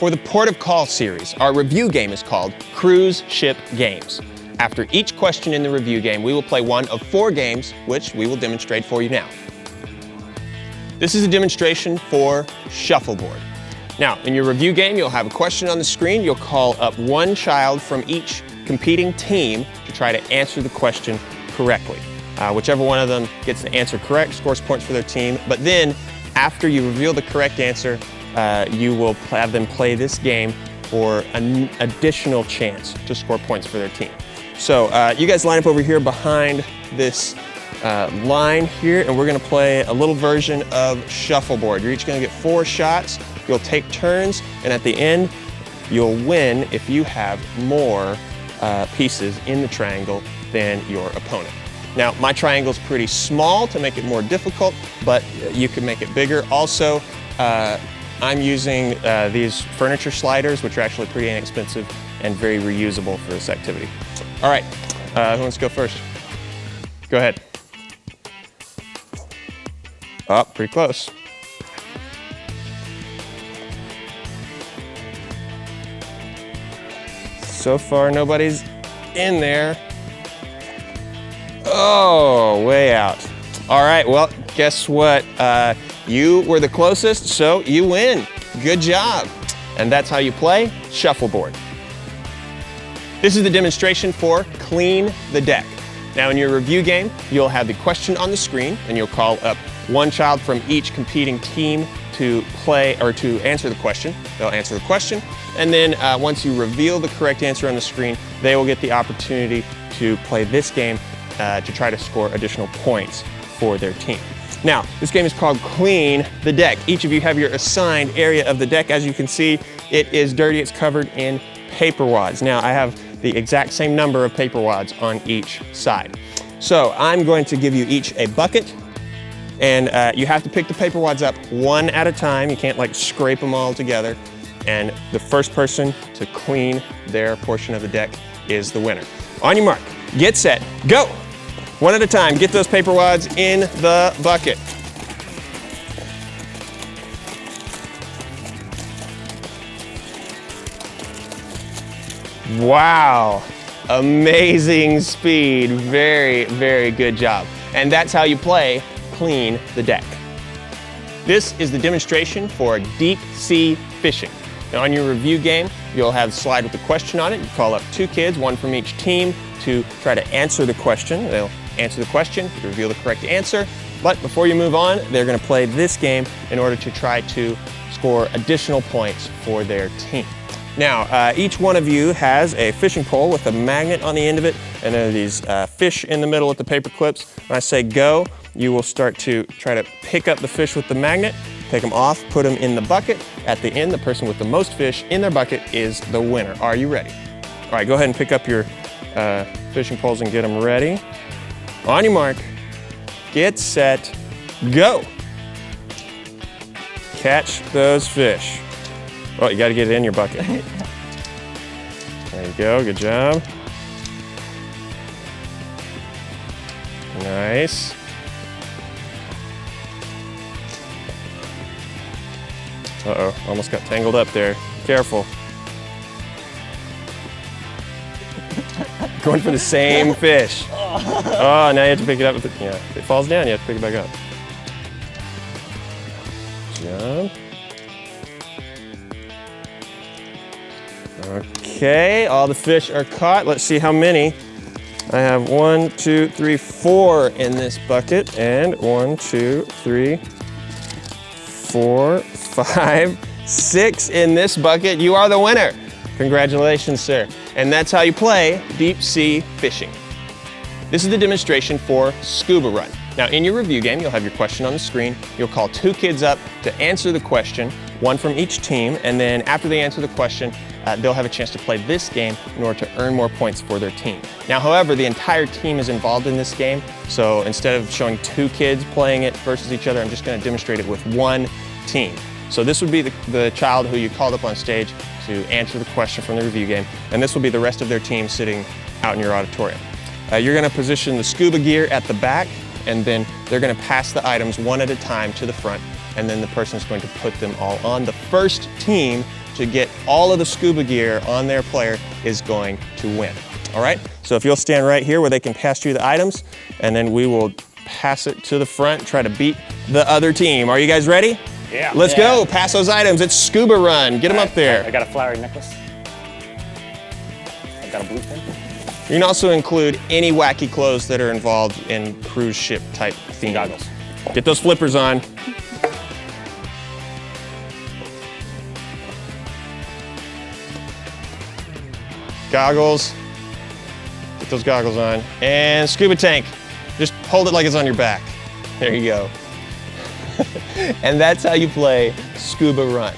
For the Port of Call series, our review game is called Cruise Ship Games. After each question in the review game, we will play one of 4 games, which we will demonstrate for you now. This is a demonstration for shuffleboard. Now, in your review game, you'll have a question on the screen. You'll call up one child from each competing team to try to answer the question correctly. Whichever one of them gets the answer correct scores points for their team. But then, after you reveal the correct answer, you will have them play this game for an additional chance to score points for their team. So you guys line up over here behind this line here, and we're gonna play a little version of shuffleboard. You're each gonna get 4 shots. You'll take turns, and at the end, you'll win if you have more pieces in the triangle than your opponent. Now, my triangle's pretty small to make it more difficult, but you can make it bigger. Also, I'm using these furniture sliders, which are actually pretty inexpensive and very reusable for this activity. All right, who wants to go first? Go ahead. Oh, pretty close. So far, nobody's in there. Oh, way out. All right, well, guess what? You were the closest, so you win. Good job. And that's how you play shuffleboard. This is the demonstration for Clean the Deck. Now, in your review game, you'll have the question on the screen, and you'll call up one child from each competing team to play or to answer the question. They'll answer the question, and then once you reveal the correct answer on the screen, they will get the opportunity to play this game to try to score additional points for their team. Now, this game is called Clean the Deck. Each of you have your assigned area of the deck. As you can see, it is dirty. It's covered in paper wads. Now, I have the exact same number of paper wads on each side. So I'm going to give you each a bucket, and you have to pick the paper wads up one at a time. You can't like scrape them all together. And the first person to clean their portion of the deck is the winner. On your mark, get set, go! One at a time, get those paper wads in the bucket. Wow, amazing speed. Very, very good job. And that's how you play Clean the Deck. This is the demonstration for deep sea fishing. Now, on your review game, you'll have a slide with a question on it. You call up 2 kids, one from each team, to try to answer the question. They'll answer the question, reveal the correct answer. But before you move on, they're going to play this game in order to try to score additional points for their team. Now, each one of you has a fishing pole with a magnet on the end of it, and there are these fish in the middle with the paper clips. When I say go, you will start to try to pick up the fish with the magnet, take them off, put them in the bucket. At the end, the person with the most fish in their bucket is the winner. Are you ready? All right, go ahead and pick up your fishing poles and get them ready. On your mark, get set, go. Catch those fish. Oh, you gotta get it in your bucket. There you go, good job. Nice. Uh-oh, almost got tangled up there. Careful. Going for the same fish. Oh, now you have to pick it up with it. Yeah, if it falls down, you have to pick it back up. Good job. Okay, all the fish are caught. Let's see how many. I have 1, 2, 3, 4 in this bucket, and 1, 2, 3, 4, 5, 6 in this bucket. You are the winner. Congratulations, sir. And that's how you play deep sea fishing. This is the demonstration for Scuba Run. Now, in your review game, you'll have your question on the screen. You'll call 2 kids up to answer the question, one from each team, and then after they answer the question, they'll have a chance to play this game in order to earn more points for their team. Now, however, the entire team is involved in this game, so instead of showing 2 kids playing it versus each other, I'm just going to demonstrate it with one team. So this would be the child who you called up on stage to answer the question from the review game, and this will be the rest of their team sitting out in your auditorium. You're going to position the scuba gear at the back, and then they're going to pass the items one at a time to the front, and then the person is going to put them all on. The first team to get all of the scuba gear on their player is going to win. All right, so if you'll stand right here where they can pass you the items, and then we will pass it to the front, try to beat the other team. Are you guys ready? Yeah. Let's go, pass those items. It's Scuba Run. Get them up there. I got a flowery necklace. I got a blue pin. You can also include any wacky clothes that are involved in cruise ship type theme. Goggles. Get those flippers on. Goggles. Get those goggles on. And scuba tank. Just hold it like it's on your back. There you go. And that's how you play Scuba Run.